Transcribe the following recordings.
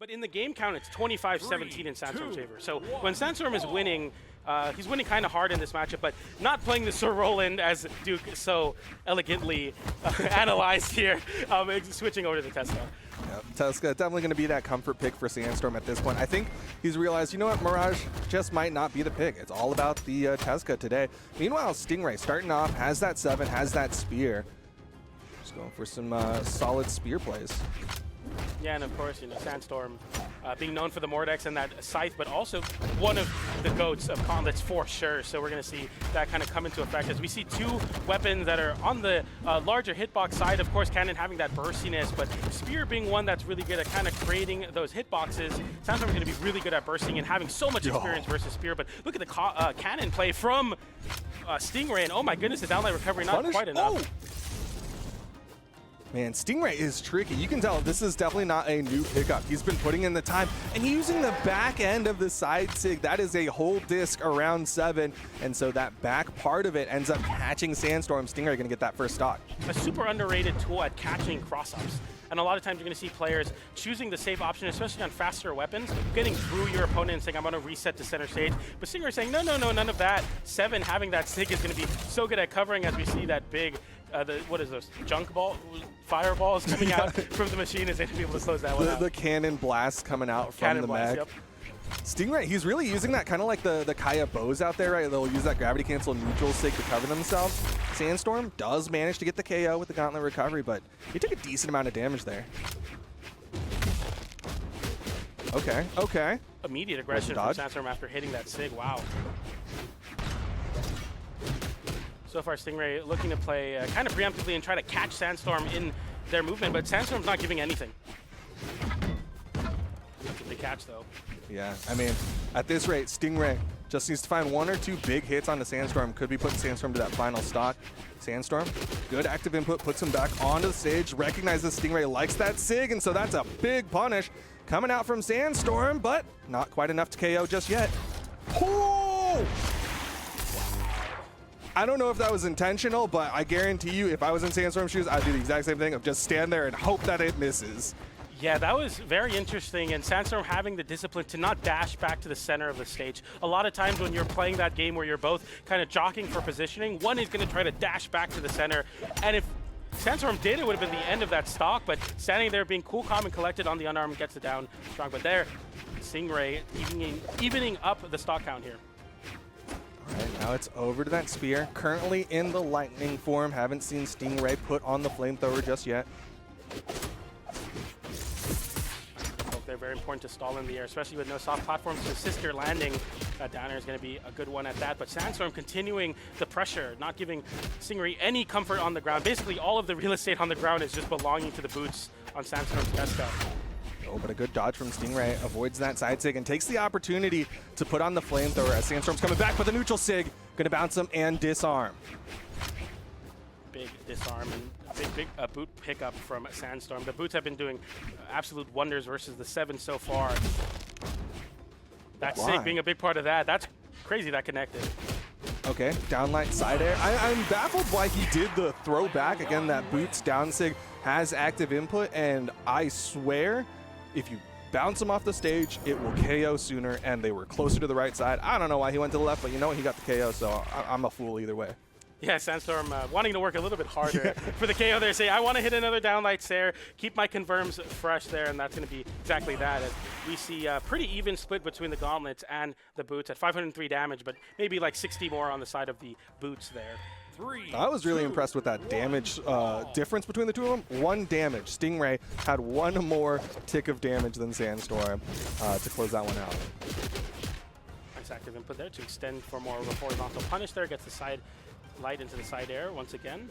But in the game count, it's 25-17 in Sandstorm's favor. So when Sandstorm is winning, he's winning kind of hard in this matchup, but not playing the Sir Roland as Duke so elegantly analyzed here, switching over to the Tesla. Yep. Tesla definitely going to be that comfort pick for Sandstorm at this point. I think he's realized, you know what, Mirage just might not be the pick. It's all about the Tesla today. Meanwhile, Stingray starting off, has that 7, has that spear. Just going for some solid spear plays. Yeah, and of course, you know, Sandstorm being known for the Mordex and that Scythe, but also one of the GOATs of Comlets for sure. So we're going to see that kind of come into effect as we see two weapons that are on the larger hitbox side. Of course, Cannon having that burstiness, but Spear being one that's really good at kind of creating those hitboxes. Sandstorm is going to be really good at bursting and having so much experience versus Spear. But look at the Cannon play from Stingray, and oh my goodness, the downlight recovery not quite enough. Oh. Man, Stingray is tricky. You can tell this is definitely not a new pickup. He's been putting in the time and using the back end of the side sig. That is a whole disc around 7, and so that back part of it ends up catching Sandstorm. Stingray gonna get that first stock. A super underrated tool at catching cross-ups. And a lot of times you're going to see players choosing the safe option, especially on faster weapons, getting through your opponent and saying, I'm going to reset to center stage. But Stingray saying, no, none of that. 7 having that sig is going to be so good at covering as we see that big, what is those, junk ball, fireballs coming out from the machine is going to be able to close that one out. The cannon blast coming out from the mag. Yep. Stingray, he's really using that kind of like the Kaya bows out there, right? They'll use that gravity cancel neutral sig to cover themselves. Sandstorm does manage to get the KO with the gauntlet recovery, but he took a decent amount of damage there. Okay. Immediate aggression from Sandstorm after hitting that sig. Wow. So far, Stingray looking to play kind of preemptively and try to catch Sandstorm in their movement, but Sandstorm's not giving anything. That's a big catch, though. Yeah, I mean, at this rate, Stingray just needs to find 1 or 2 big hits on the Sandstorm. Could be putting Sandstorm to that final stock. Sandstorm, good active input, puts him back onto the stage, recognizes Stingray likes that sig, and so that's a big punish coming out from Sandstorm, but not quite enough to KO just yet. Oh! I don't know if that was intentional, but I guarantee you, if I was in Sandstorm's shoes, I'd do the exact same thing of just stand there and hope that it misses. Yeah, that was very interesting, and Sandstorm having the discipline to not dash back to the center of the stage. A lot of times when you're playing that game where you're both kind of jockeying for positioning, one is going to try to dash back to the center, and if Sandstorm did, it would have been the end of that stock, but standing there being cool, calm, and collected on the unarmed gets it down strong. But there, Stingray evening up the stock count here. All right, now it's over to that spear. Currently in the lightning form. Haven't seen Stingray put on the flamethrower just yet. They're very important to stall in the air, especially with no soft platforms to assist your landing. That downer is going to be a good one at that, but Sandstorm continuing the pressure, not giving Stingray any comfort on the ground. Basically, all of the real estate on the ground is just belonging to the boots on Sandstorm's Tesla. Oh, but a good dodge from Stingray. Avoids that side sig and takes the opportunity to put on the flamethrower as Sandstorm's coming back with a neutral sig. Going to bounce him and disarm. Big disarm and big boot pickup from Sandstorm. The boots have been doing absolute wonders versus the 7 so far. That sig being a big part of that. That's crazy that connected. Okay, downlight side air. I'm baffled why he did the throwback. Again, that boots down sig has active input, and I swear if you bounce him off the stage, it will KO sooner, and they were closer to the right side. I don't know why he went to the left, but you know what? He got the KO, so I'm a fool either way. Yeah, Sandstorm wanting to work a little bit harder for the KO there. Say, I want to hit another downlight there, keep my confirms fresh there, and that's going to be exactly that. As we see a pretty even split between the gauntlets and the boots at 503 damage, but maybe like 60 more on the side of the boots there. I was really impressed with that damage difference between the two of them. 1 damage. Stingray had 1 more tick of damage than Sandstorm to close that one out. Nice active input there to extend for more of a horizontal punish there. Gets the side light into the side air once again.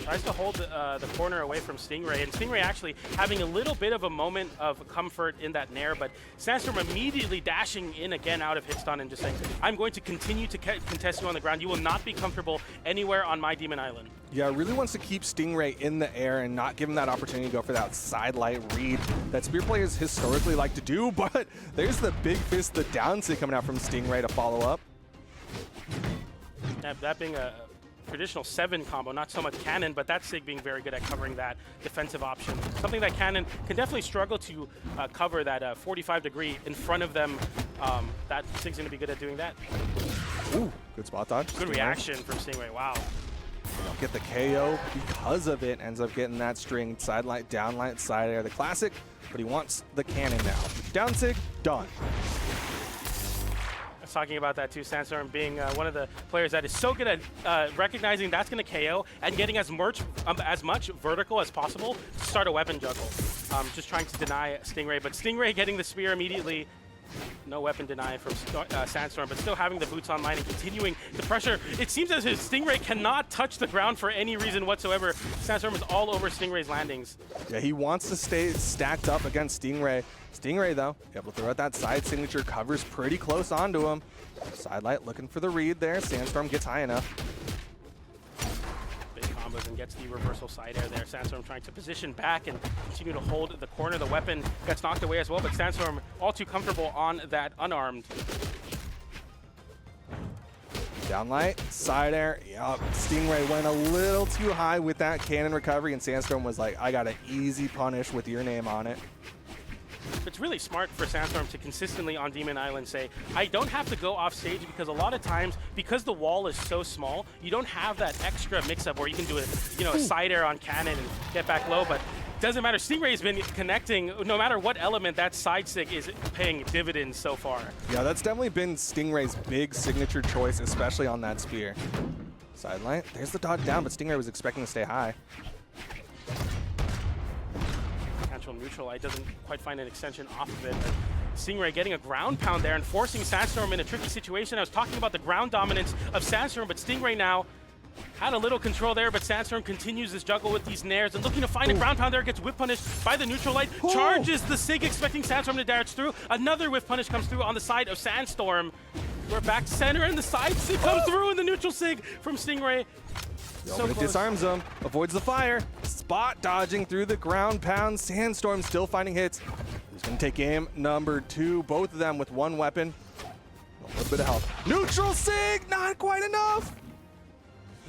Tries to hold the corner away from Stingray, and Stingray actually having a little bit of a moment of comfort in that nair, but Sandstorm immediately dashing in again out of hitstun and just saying, I'm going to continue to contest you on the ground. You will not be comfortable anywhere on my Demon Island. Yeah, really wants to keep Stingray in the air and not give him that opportunity to go for that side light read that Spear players historically like to do, but there's the big fist, the down sig coming out from Stingray to follow up. That being a traditional 7 combo, not so much Cannon, but that Sig being very good at covering that defensive option. Something that Cannon can definitely struggle to cover that 45-degree in front of them. That Sig's going to be good at doing that. Ooh, good spot dodge. Good reaction from Stingray, wow. Get the KO because of it, ends up getting that string, side light, down light, side air, the classic, but he wants the cannon now. Down Sig, done. I was talking about that too, Sandstorm being one of the players that is so good at recognizing that's going to KO and getting as much vertical as possible to start a weapon juggle. Just trying to deny Stingray, but Stingray getting the spear immediately. No weapon deny from Sandstorm, but still having the boots online and continuing the pressure. It seems as if Stingray cannot touch the ground for any reason whatsoever. Sandstorm is all over Stingray's landings. Yeah, he wants to stay stacked up against Stingray. Stingray, though, able to throw out that side signature, covers pretty close onto him. Sidelight looking for the read there. Sandstorm gets high enough. And gets the reversal side air there. Sandstorm trying to position back and continue to hold the corner. The weapon gets knocked away as well, but Sandstorm all too comfortable on that unarmed. Downlight, side air. Yup, Stingray went a little too high with that cannon recovery, and Sandstorm was like, I got an easy punish with your name on it. It's really smart for Sandstorm to consistently on Demon Island say, I don't have to go off stage, because a lot of times, because the wall is so small, you don't have that extra mix-up where you can do a side air on cannon and get back low, but it doesn't matter. Stingray's been connecting, no matter what element, that side stick is paying dividends so far. Yeah, that's definitely been Stingray's big signature choice, especially on that spear. Sidelight, there's the dodge down, but Stingray was expecting to stay high. Neutral light doesn't quite find an extension off of it. But Stingray getting a ground pound there and forcing Sandstorm in a tricky situation. I was talking about the ground dominance of Sandstorm, but Stingray now had a little control there, but Sandstorm continues this juggle with these nairs and looking to find a ground pound there, gets whip punished by the neutral light, charges the Sig, expecting Sandstorm to dodge through. Another whip punish comes through on the side of Sandstorm. We're back center, and the side Sig comes through, and the neutral Sig from Stingray. So it disarms him, avoids the fire, spot dodging through the ground pound. Sandstorm still finding hits. He's going to take game number 2, both of them with one weapon. A little bit of health. Neutral Sig, not quite enough.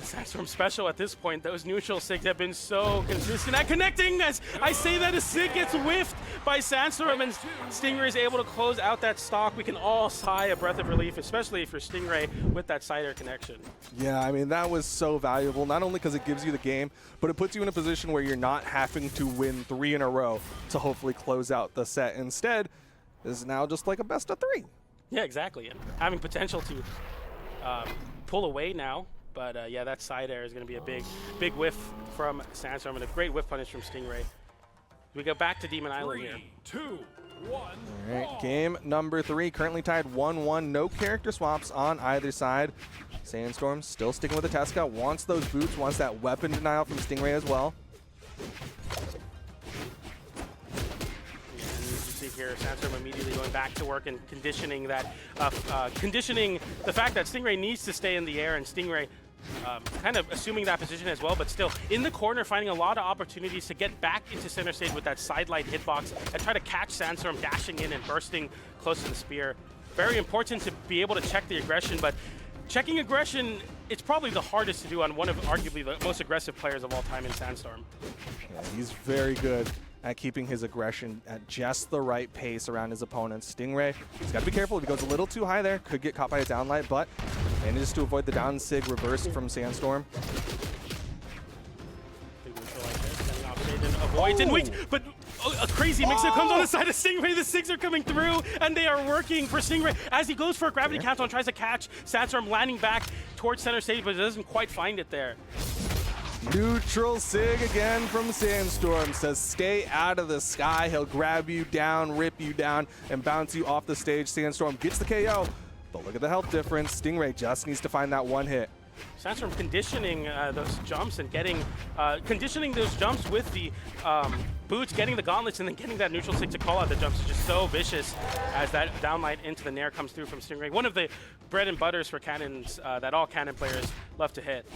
Sandstorm special at this point. Those neutral Sigs have been so consistent at connecting. As I say that, a Sig gets whiffed by Sandstorm, and Stingray is able to close out that stock. We can all sigh a breath of relief, especially for Stingray with that side air connection. Yeah, I mean, that was so valuable, not only because it gives you the game, but it puts you in a position where you're not having to win 3 in a row to hopefully close out the set. Instead, this is now just like a best of 3. Yeah, exactly. And having potential to pull away now. But yeah, that side air is going to be a big whiff from Sandstorm, and a great whiff punish from Stingray. We go back to Demon Island here. 3, 2, 1. All right, game number 3, currently tied 1-1. No character swaps on either side. Sandstorm still sticking with the Tesca, wants those boots, wants that weapon denial from Stingray as well. Here, Sandstorm immediately going back to work and conditioning that, conditioning the fact that Stingray needs to stay in the air, and Stingray kind of assuming that position as well, but still in the corner, finding a lot of opportunities to get back into center stage with that side light hitbox and try to catch Sandstorm dashing in and bursting close to the spear. Very important to be able to check the aggression, but checking aggression, it's probably the hardest to do on one of arguably the most aggressive players of all time in Sandstorm. Yeah, he's very good at keeping his aggression at just the right pace around his opponents. Stingray, he's got to be careful. If he goes a little too high there, could get caught by a downlight, but manages to avoid the down Sig reverse from Sandstorm. Big neutral like this, getting off stage and avoids and waits, but a crazy mix-up comes on the side of Stingray. The Sigs are coming through, and they are working for Stingray as he goes for a gravity capsule and tries to catch Sandstorm, landing back towards center stage, but doesn't quite find it there. Neutral Sig again from Sandstorm, says stay out of the sky. He'll grab you down, rip you down, and bounce you off the stage. Sandstorm gets the KO, but look at the health difference. Stingray just needs to find that one hit. Sandstorm conditioning those jumps and getting, conditioning those jumps with the boots, getting the gauntlets, and then getting that neutral Sig to call out the jumps is just so vicious as that downlight into the nair comes through from Stingray. One of the bread and butters for cannons that all cannon players love to hit.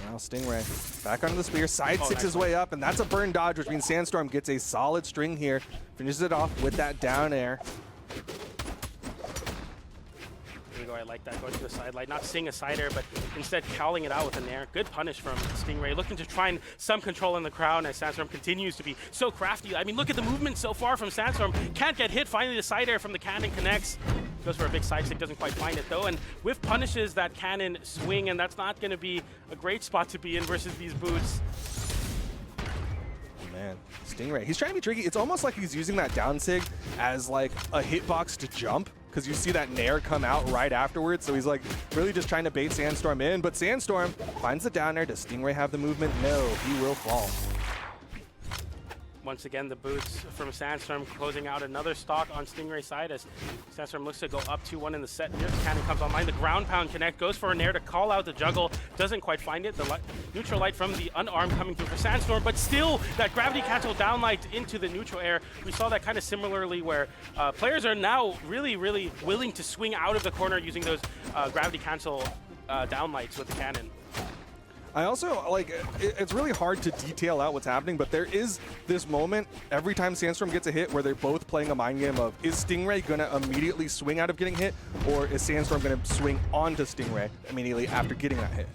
Now Stingray back onto the spear, side six his way up, and that's a burn dodge, which means Sandstorm gets a solid string here, finishes it off with that down air. Here we go I like that, going to the sidelight. Not seeing a sider, but instead calling it out with a nair. Good punish from STINGRAY, looking to try and some control in the crowd as Sandstorm continues to be so crafty. I mean, look at the movement so far from Sandstorm. Can't get hit. Finally, the sider from the cannon connects. Goes for a big side stick, doesn't quite find it though. And with punishes that cannon swing, and that's not going to be a great spot to be in versus these boots. Man, STINGRAY, he's trying to be tricky. It's almost like he's using that down sig as like a hitbox to jump, because you see that nair come out right afterwards. So he's like really just trying to bait Sandstorm in, but Sandstorm finds the down air. Does STINGRAY have the movement? No, he will fall. Once again, the boots from Sandstorm closing out another stock on STINGRAY's side as Sandstorm looks to go up 2-1 in the set. Here, the cannon comes online. The ground pound connect, goes for a nair to call out the juggle. Doesn't quite find it. The neutral light from the unarmed coming through for Sandstorm, but still that gravity cancel down light into the neutral air. We saw that kind of similarly where players are now really willing to swing out of the corner using those gravity cancel down lights with the cannon. I also, like, it's really hard to detail out what's happening, but there is this moment every time Sandstorm gets a hit where they're both playing a mind game of, is STINGRAY going to immediately swing out of getting hit, or is Sandstorm going to swing onto STINGRAY immediately after getting that hit?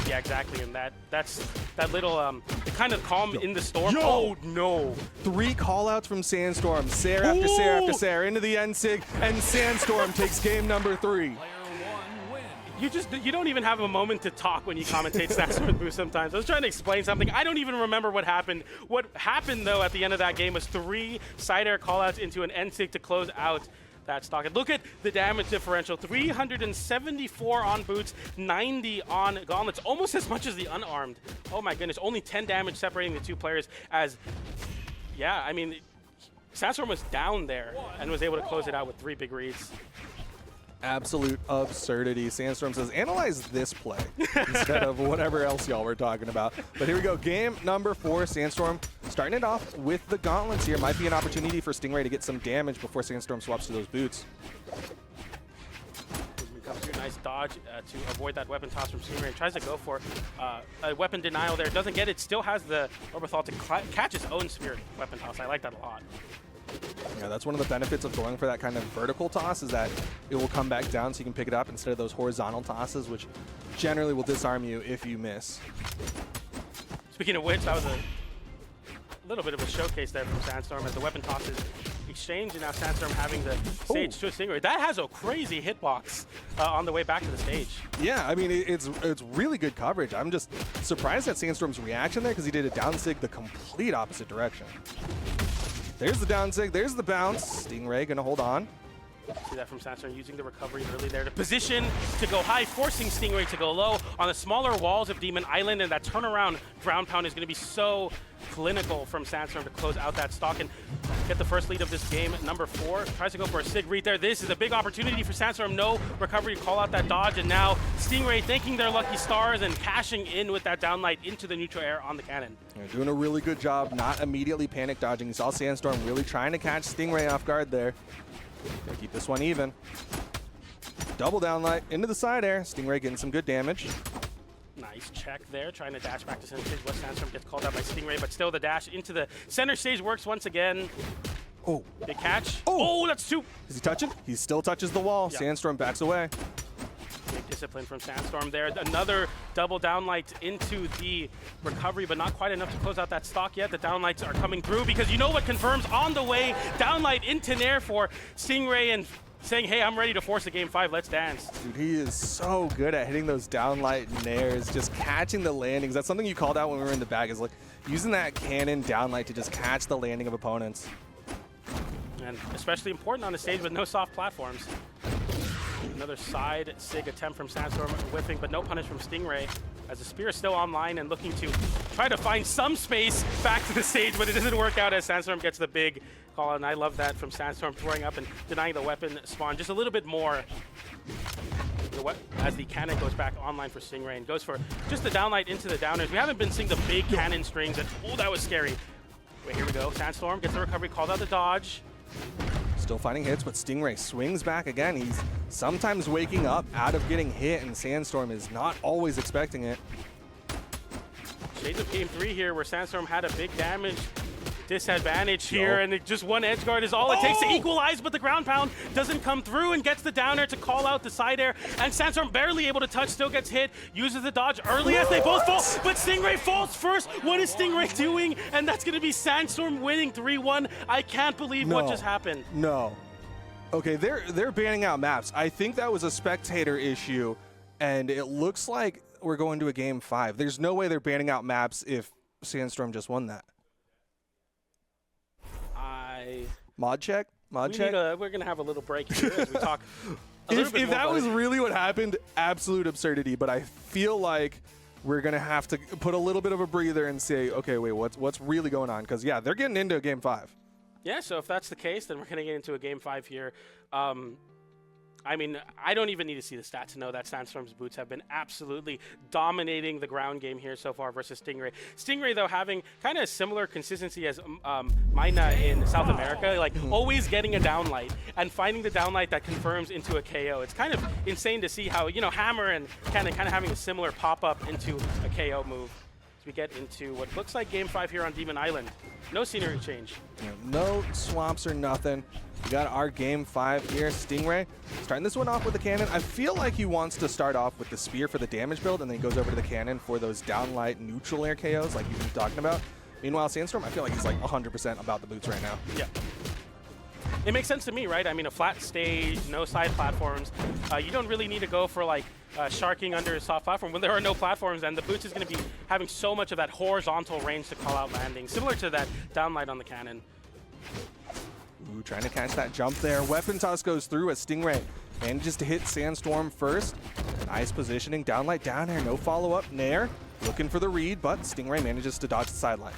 Yeah, exactly, and that's that little the kind of calm in the storm. Yo. Oh no! 3 callouts from Sandstorm, Sair after Sair after Sair into the end sig, and Sandstorm takes game number 3. You don't even have a moment to talk when you commentate Sandstorm boost sometimes. I was trying to explain something. I don't even remember what happened. What happened, though, at the end of that game was 3 side air callouts into an end sig to close out that stock. And look at the damage differential. 374 on boots, 90 on gauntlets. Almost as much as the unarmed. Oh, my goodness. Only 10 damage separating the two players as, yeah, I mean, Sandstorm was down there and was able to close it out with 3 big reads. Absolute absurdity. Sandstorm says, analyze this play instead of whatever else y'all were talking about. But here we go. Game number 4. Sandstorm starting it off with the gauntlets here. Might be an opportunity for STINGRAY to get some damage before Sandstorm swaps to those boots. Comes through, nice dodge to avoid that weapon toss from STINGRAY. Tries to go for a weapon denial there. Doesn't get it. Still has the Orbital to catch his own spirit weapon toss. I like that a lot. Yeah, that's one of the benefits of going for that kind of vertical toss, is that it will come back down so you can pick it up instead of those horizontal tosses, which generally will disarm you if you miss. Speaking of which, that was a little bit of a showcase there from Sandstorm as the weapon tosses exchange, and now Sandstorm having the stage to a STINGRAY. That has a crazy hitbox on the way back to the stage. Yeah, I mean, it's really good coverage. I'm just surprised at Sandstorm's reaction there, because he did a down sig the complete opposite direction. There's the down sig, there's the bounce. STINGRAY gonna hold on. See that from Sandstorm using the recovery early there to position to go high, forcing STINGRAY to go low on the smaller walls of Demon Island, and that turnaround ground pound is going to be so clinical from Sandstorm to close out that stock and get the first lead of this game. Number 4 tries to go for a sig read there. This is a big opportunity for Sandstorm. No recovery to call out that dodge, and now STINGRAY thanking their lucky stars and cashing in with that downlight into the neutral air on the cannon. They're doing a really good job not immediately panic dodging. You saw Sandstorm really trying to catch STINGRAY off guard there. Gotta keep this one even. Double downlight into the side air. STINGRAY getting some good damage. Nice check there, trying to dash back to center stage. West Sandstorm gets called out by STINGRAY, but still the dash into the center stage works once again. Oh. Big catch. Oh, that's 2. Is he touching? He still touches the wall. Yeah. Sandstorm backs away. Big discipline from Sandstorm there. Another double downlight into the recovery, but not quite enough to close out that stock yet. The downlights are coming through, because you know what confirms on the way. Downlight into Nair for STINGRAY and saying, hey, I'm ready to force a game 5. Let's dance. Dude, he is so good at hitting those downlight nairs, just catching the landings. That's something you called out when we were in the bag, is like using that cannon downlight to just catch the landing of opponents. And especially important on a stage with no soft platforms. Another side sig attempt from Sandstorm, whiffing, but no punish from STINGRAY, as the spear is still online and looking to try to find some space back to the stage, but it doesn't work out as Sandstorm gets the big call, and I love that from Sandstorm, throwing up and denying the weapon spawn just a little bit more as the cannon goes back online for STINGRAY and goes for just the downlight into the downers. We haven't been seeing the big cannon strings, and oh, that was scary. Wait, here we go. Sandstorm gets the recovery, called out the dodge. Still finding hits, but STINGRAY swings back again. He's sometimes waking up out of getting hit, and Sandstorm is not always expecting it. Shades of game 3 here, where Sandstorm had a big damage disadvantage here, and just one edge guard is all it takes to equalize, but the ground pound doesn't come through and gets the downer to call out the side air, and Sandstorm barely able to touch, still gets hit, uses the dodge early as they both fall, but Stingray falls first. What is Stingray doing? And that's going to be Sandstorm winning 3-1. I can't believe what just happened. No. Okay, they're banning out maps. I think that was a spectator issue, and it looks like we're going to a game 5. There's no way they're banning out maps if Sandstorm just won that. Mod check? Mod check? We're going to have a little break here as we talk a little bit If more that about was it. really what happened, absolute absurdity. But I feel like we're going to have to put a little bit of a breather and say, okay, wait, what's really going on? Because, yeah, they're getting into a game 5. Yeah, so if that's the case, then we're going to get into a game 5 here. I mean, I don't even need to see the stats to know that Sandstorm's boots have been absolutely dominating the ground game here so far versus Stingray. Stingray, though, having kind of a similar consistency as Mina in South America, like always getting a downlight and finding the downlight that confirms into a KO. It's kind of insane to see how, you know, Hammer and kind of having a similar pop-up into a KO move. As we get into what looks like game 5 here on Demon Island. No scenery change. No swaps or nothing. We got our game 5 here. Stingray starting this one off with the cannon. I feel like he wants to start off with the spear for the damage build, and then he goes over to the cannon for those downlight neutral air KOs like you've been talking about. Meanwhile, Sandstorm, I feel like he's like 100% about the boots right now. Yeah. It makes sense to me, right? I mean, a flat stage, no side platforms. You don't really need to go for like sharking under a soft platform when there are no platforms, and the boots is going to be having so much of that horizontal range to call out landing, similar to that downlight on the cannon. Ooh, trying to catch that jump there. Weapon toss goes through as Stingray manages to hit Sandstorm first. Nice positioning, downlight down air, no follow-up. Nair looking for the read, but Stingray manages to dodge the sideline.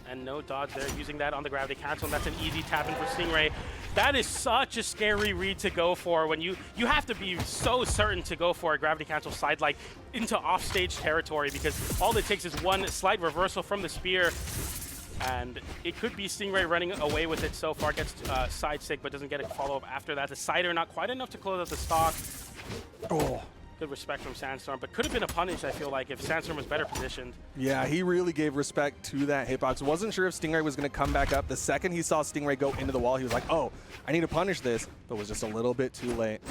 And no dodge there, using that on the gravity cancel, and that's an easy tap-in for Stingray. That is such a scary read to go for when you have to be so certain to go for a gravity cancel side like into offstage territory, because all it takes is one slight reversal from the spear, and it could be Stingray running away with it so far, gets side stick but doesn't get a follow-up after that. The sider not quite enough to close out the stock. Oh. Good respect from Sandstorm, but could have been a punish, I feel like, if Sandstorm was better positioned. Yeah, he really gave respect to that hitbox. Wasn't sure if Stingray was going to come back up. The second he saw Stingray go into the wall, he was like, oh, I need to punish this, but was just a little bit too late.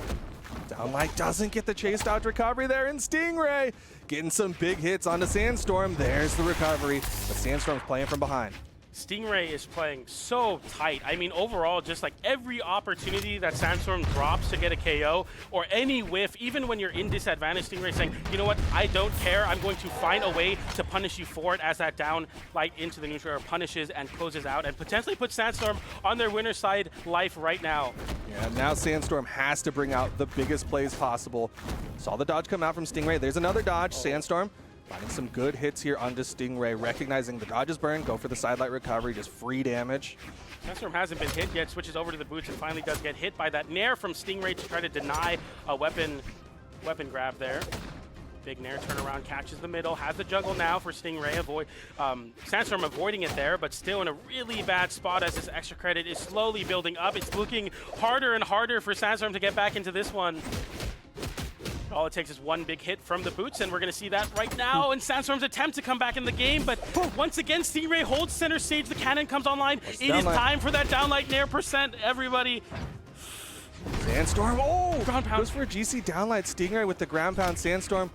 Downlight doesn't get the chase dodge recovery there, and Stingray getting some big hits onto Sandstorm. There's the recovery, but Sandstorm's playing from behind. Stingray is playing so tight. I mean, overall, just like every opportunity that Sandstorm drops to get a KO or any whiff, even when you're in disadvantage, Stingray saying, you know what, I don't care. I'm going to find a way to punish you for it, as that down light into the neutral air punishes and closes out and potentially puts Sandstorm on their winner's side life right now. Yeah, now Sandstorm has to bring out the biggest plays possible. Saw the dodge come out from Stingray. There's another dodge. Sandstorm finding some good hits here onto Stingray, recognizing the dodge is burned, go for the sidelight recovery, just free damage. Sandstorm hasn't been hit yet, switches over to the boots and finally does get hit by that Nair from Stingray to try to deny a weapon grab there. Big Nair turnaround, catches the middle, has the juggle now for Stingray. Sandstorm avoiding it there, but still in a really bad spot as this extra credit is slowly building up. It's looking harder and harder for Sandstorm to get back into this one. All it takes is one big hit from the boots, and we're going to see that right now in Sandstorm's attempt to come back in the game. But once again, Stingray holds center stage. The cannon comes online. It is time for that downlight Nair percent, everybody. Sandstorm, ground pound. Goes for a GC downlight. Stingray with the ground pound. Sandstorm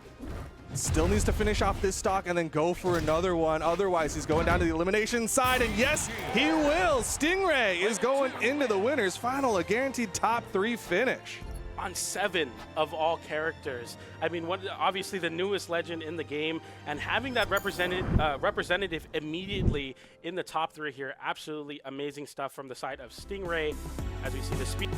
still needs to finish off this stock and then go for another one. Otherwise, he's going down to the elimination side, and yes, he will. Stingray is going into the winner's final, a guaranteed top 3 finish. On 7 of all characters. I mean, obviously the newest legend in the game, and having that representative immediately in the top 3 here, absolutely amazing stuff from the side of Stingray as we see the speed.